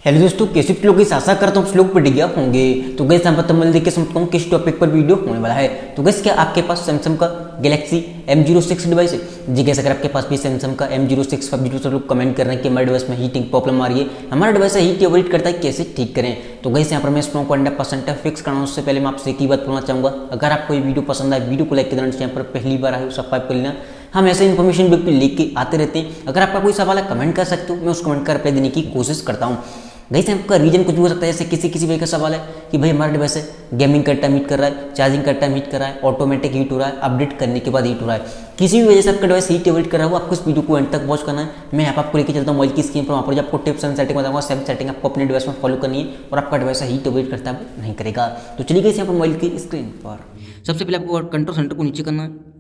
Hello दोस्तों, कैसे आप लोग? इस आशा करता हूँ आप लोग बढ़िया होंगे। तो गैस यहाँ पर तमिल देख के समझता हूँ किस टॉपिक पर वीडियो होने वाला है। तो गैस क्या आपके पास सैमसंग का गैलेक्सी M06 डिवाइस है? जी गैस, अगर आपके पास भी सैमसंग का M06 5G तो लोग कमेंट कर रहे हैं कि हमारे डिवाइस में हीटिंग प्रॉब्लम आ रही है, हमारा डिवाइस हीट एवोइड करता है, कैसे ठीक करें। तो गैस यहाँ पर मैं इस को 100% फिक्स करना हूँ। उससे पहले मैं आपसे एक ही बात बोलना चाहूँगा, अगर आपको ये वीडियो पसंद आए वीडियो को लाइक कर देना, यहाँ पर पहली बार आए सब्सक्राइब कर लेना। हम ऐसे इन्फॉर्मेशन बिल्कुल लेके आते रहते हैं। अगर आपका कोई सवाल है कमेंट कर सकते हो, मैं उस कमेंट का रिप्लाई देने की कोशिश करता हूँ। गाइस आपका रीजन कुछ भी हो सकता है, जैसे किसी भाई का सवाल है कि भाई हमारा डिवाइस है गेमिंग का टाइम हीट कर रहा है, चार्जिंग का टाइम हीट कर रहा है, ऑटोमेटिक हीट हो रहा है, अपडेट करने के बाद हीट हो रहा है, किसी भी वजह से आपका डिवाइस हीट एवोइड कर रहा है, आपको इस वीडियो को एंड तक वॉच करना है। मैं यहाँ पर आपको लेके चलता हूँ मोबाइल की स्क्रीन पर, वहाँ पर आपको टिप्स एंड सेटिंग बताऊंगा। सेम सेटिंग आपको अपने डिवाइस में फॉलो करनी है और आपका डिवाइस हीट एवोइड करता है नहीं करेगा। तो चलिए गाइस यहाँ पर मोबाइल की स्क्रीन पर सबसे पहले आपको कंट्रोल सेंटर को नीचे करना है।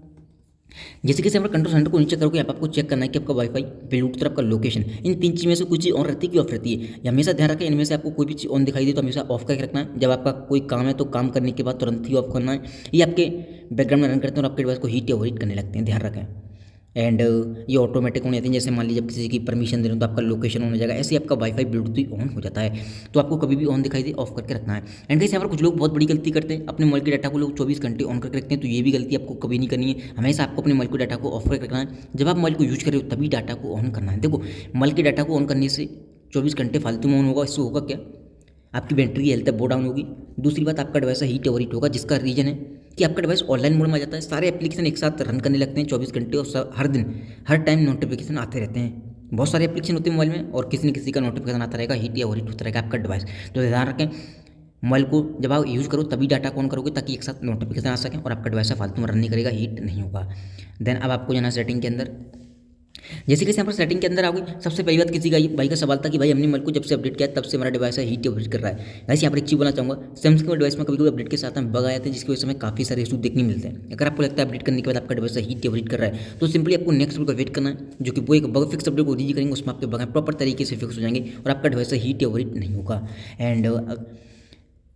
जैसे कि हमारे कंट्रोल सेंटर को नीचे करोगे, यहाँ पर आपको चेक करना है कि आपका वाईफाई, ब्लूटूथ और आपका लोकेशन, इन तीन चीज़ में से कुछ चीज़ ऑन रहती है कि ऑफ रहती है। ये हमेशा ध्यान रखें, इनमें से आपको कोई भी चीज़ ऑन दिखाई दे तो हमेशा ऑफ करके रखना है। जब आपका कोई काम है तो काम करने के बाद तुरंत ही ऑफ करना है। ये आपके बैकग्राउंड में रन करते हैं और आपके डिवाइस को हीट एवोइड करने लगते हैं, ध्यान रखें। एंड ये ऑटोमेटिक होने जाते हैं। जैसे मान लीजिए जब किसी की परमिशन दे रहे हो तो आपका लोकेशन ऑन हो जाएगा, ऐसे आपका वाईफाई ब्लूटूथ भी ऑन हो जाता है। तो आपको कभी भी ऑन दिखाई दे ऑफ करके रखना है। एंड गाइस यहाँ पर कुछ लोग बहुत बड़ी गलती करते हैं, अपने मोबाइल के डाटा को लोग 24 घंटे ऑन करके रखते हैं। तो ये भी गलती आपको कभी नहीं करनी है। हमेशा आपको अपने मोबाइल के डाटा को ऑफ करके रखना है। जब आप मोबाइल को यूज कर रहे हो तभी डाटा को ऑन करना है। देखो, मोबाइल के डाटा को ऑन करने से 24 घंटे फालतू में ऑन होगा, इससे होगा क्या, आपकी बैटरी की हेल्थ वो डाउन होगी। दूसरी बात, आपका डिवाइस हीट एवोइड होगा, जिसका रीजन है कि आपका डिवाइस ऑनलाइन मोड में आ जाता है। सारे एप्लीकेशन एक साथ रन करने लगते हैं 24 घंटे और हर दिन हर टाइम नोटिफिकेशन आते रहते हैं। बहुत सारे एप्लीकेशन होते हैं मोबाइल में और किसी न किसी का नोटिफिकेशन आता रहेगा, हीट एवोइड होता रहेगा आपका डिवाइस। तो ध्यान रखें, मोबाइल को जब आप यूज़ करो तभी डाटा ऑन करोगे ताकि एक साथ नोटिफिकेशन आ सकें और आपका डिवाइस फालतू में रन नहीं करेगा, हीट नहीं होगा। देन अब आपको जाना सेटिंग के अंदर। जैसे कि यहाँ पर सेटिंग के अंदर आ गई, सबसे पहली बात किसी का भाई का सवाल था कि भाई हमने मोबाइल को जब से अपडेट किया तब से हमारा डिवाइस है हीट एवोइड कर रहा है। वैसे यहाँ पर एक चीज़ बोलना चाहूँगा, सैमसंग के डिवाइस में कभी कभी अपडेट के साथ में बग आए थे, जिसकी वजह से हमें काफ़ी सारे इशू देखने मिलते हैं। अगर आपको लगता है अपडेट करने के बाद आपका डिवाइस हीट एवोइड कर रहा है तो सिंपली आपको नेक्स्ट का वेट करना है, जो कि वो एक बग फिक्स अपडेट को रीच करेंगे, उसमें आपके बग प्रॉपर तरीके से फिक्स हो जाएंगे और आपका डिवाइस हीट एवोइड नहीं होगा। एंड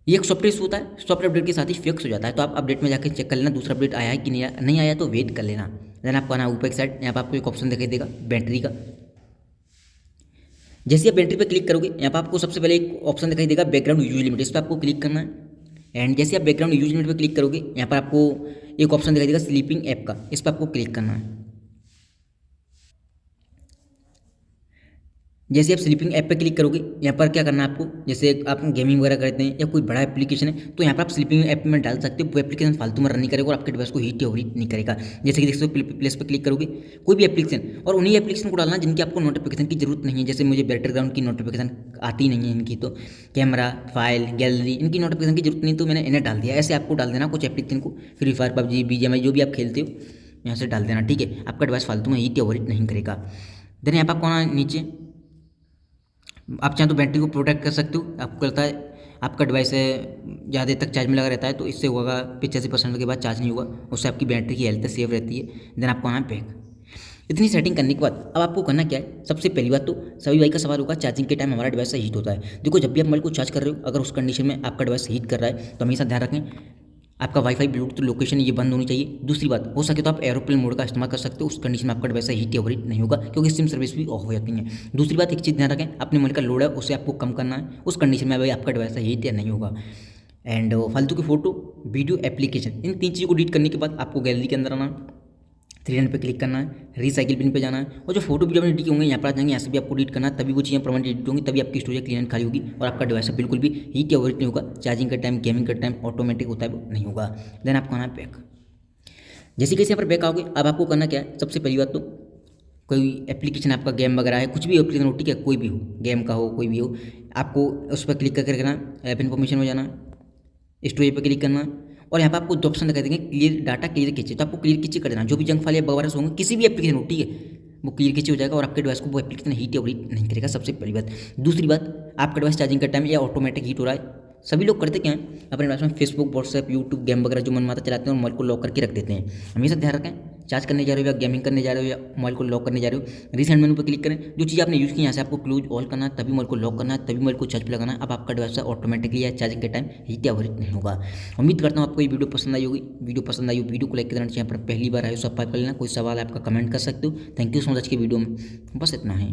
ये एक सॉफ्टवेयर होता है, सॉफ्टवेयर अपडेट के साथ ही फिक्स हो जाता है। तो आप अपडेट में जाकर चेक कर लेना दूसरा अपडेट आया है कि नहीं आया तो वेट कर लेना। देन आपको आना ऊपर एक साइड, यहाँ पर आपको एक ऑप्शन दिखाई देगा बैटरी का। जैसे आप बैटरी पर क्लिक करोगे, यहाँ पर आपको सबसे पहले एक ऑप्शन दिखाई देगा बैकग्राउंड यूज लिमिट, इस पर आपको क्लिक करना है। एंड जैसे आप बैकग्राउंड यूज लिमिट पर क्लिक करोगे, यहाँ पर आपको एक ऑप्शन दिखाई देगा स्लीपिंग ऐप का, इस पर आपको क्लिक करना है। जैसे आप स्लीपिंग ऐप पे क्लिक करोगे, यहाँ पर क्या करना है आपको, जैसे आप गेमिंग वगैरह करते हैं या कोई बड़ा एप्लीकेशन है तो यहाँ पर आप स्लीपिंग ऐप में डाल सकते हो। वो एप्लीकेशन फालतू में रन नहीं करेगा और आपके डिवाइस को हीट एवोइड नहीं करेगा। जैसे कि देखो प्लेस पर क्लिक करोगे कोई भी एप्लीकेशन, और उन्हीं एप्लीकेशन को डालना जिनकी आपको नोटिफिकेशन की जरूरत नहीं है। जैसे मुझे बैटरग्राउंड की नोटिफिकेशन आती नहीं है इनकी, तो कैमरा, फाइल, गैलरी, इनकी नोटिफिकेशन की जरूरत नहीं, तो मैंने इन्हें डाल दिया। ऐसे आपको डाल देना कुछ एप्लीकेशन को, फ्री फायर, पबजी, BGMI जो भी आप खेलते हो यहाँ से डाल देना, ठीक है। आपका डिवाइस फालतू में हीट एवोइड नहीं करेगा। देन यहाँ पर आपको आना नीचे, आप चाहें तो बैटरी को प्रोटेक्ट कर सकते हो। आपको लगता है आपका डिवाइस है ज़्यादा देर तक चार्ज में लगा रहता है तो इससे होगा 85% के बाद चार्ज नहीं होगा, उससे आपकी बैटरी की हेल्थ सेफ रहती है। देन आपको आना बैक। इतनी सेटिंग करने के बाद अब आपको करना क्या है, सबसे पहली बात तो सभी भाई का सवाल होगा चार्जिंग के टाइम हमारा डिवाइस हीट होता है। देखो, जब भी आप मोबाइल को चार्ज कर रहे हो, अगर उस कंडीशन में आपका डिवाइस हीट कर रहा है तो हमेशा ध्यान रखें आपका वाईफाई, ब्लूटूथ, लोकेशन ये बंद होनी चाहिए। दूसरी बात, हो सके तो आप एरोप्लेन मोड का इस्तेमाल कर सकते हो, उस कंडीशन में आपका डिवाइस हीट एवोइड नहीं होगा क्योंकि सिम सर्विस भी ऑफ हो जाती है। दूसरी बात, एक चीज़ ध्यान रखें, अपने मोबाइल का लोड है उसे आपको कम करना है, उस कंडीशन में भाई आपका डिवाइस हीट नहीं होगा। एंड फालतू की फोटो, वीडियो, एप्लीकेशन, इन तीन चीज़ों को डिलीट करने के बाद आपको गैलरी के अंदर आना, 3 लाइन पे क्लिक करना है, रिसाइकिल पिन पे जाना है, और जो फोटो वीडियो डिलीट होंगे यहाँ पर आ जाएंगे, यहाँ से भी आपको डिलीट करना है, तभी वो चीज़ें परमानेंट डिलीट होंगी, तभी आपकी स्टोरेज क्लीन खाली होगी और आपका डिवाइस बिल्कुल भी हीट एवोइड नहीं होगा। चार्जिंग का टाइम, गेमिंग का टाइम ऑटोमेटिक होता है वो नहीं होगा। देन आपको आना है बैक। जैसे कि यहाँ पर बैक आओगे, अब आपको करना क्या है, सबसे पहली बात तो कोई एप्लीकेशन आपका गेम वगैरह है, कुछ भी एप्लीकेशन हो, ठीक है, कोई भी हो, गेम का हो, कोई भी हो, आपको उस पर क्लिक करके रखना, ऐप इन्फॉर्मेशन में जाना, स्टोरेज पर क्लिक करना, और यहाँ पर आपको दो ऑप्शन दिखाई देंगे, क्लियर डाटा, क्लियर कैचे, तो आपको क्लियर कैचे कर देना। जो भी जंक फाइल या बग होंगे किसी भी एप्लीकेशन हो, ठीक है, वो क्लियर कैचे हो जाएगा और आपके डिवाइस को वो एप्लीकेशन हीट एवोइड नहीं करेगा, सबसे पहली बात। दूसरी बात, आपका डिवाइस चार्जिंग का टाइम या ऑटोमेटिक हीट हो रहा है, सभी लोग करते क्या हैं, अपने डिवाइस में फेसबुक, व्हाट्सएप, यूट्यूब, गेम वगैरह जो मन माता चलाते हैं और मोबाइल को लॉक करके रख देते हैं। हमेशा ध्यान रखें, चार्ज करने जा रहे हो या गेमिंग करने जा रहे हो या मोबाइल को लॉक करने जा रहे हो, रिसेंट मेनू पर क्लिक करें, जो चीज़ आपने यूज़ की यहाँ से आपको क्लोज ऑल करना है, तभी मोबाइल को लॉक करना है, तभी मोबाइल को चार्ज पर लगाना है। अब आपका डिवाइस ऑटोमेटिकली या चार्जिंग के टाइम हीट एवोइड नहीं होगा। उम्मीद करता हूँ आपको ये वीडियो पसंद आई होगी। वीडियो पसंद आई हो, वीडियो को लाइक कर देना चाहिए, पर पहली बार आए सब्सक्राइब कर लेना। कोई सवाल है आपका कमेंट कर सकते हो। थैंक यू सो मच की वीडियो में बस इतना है।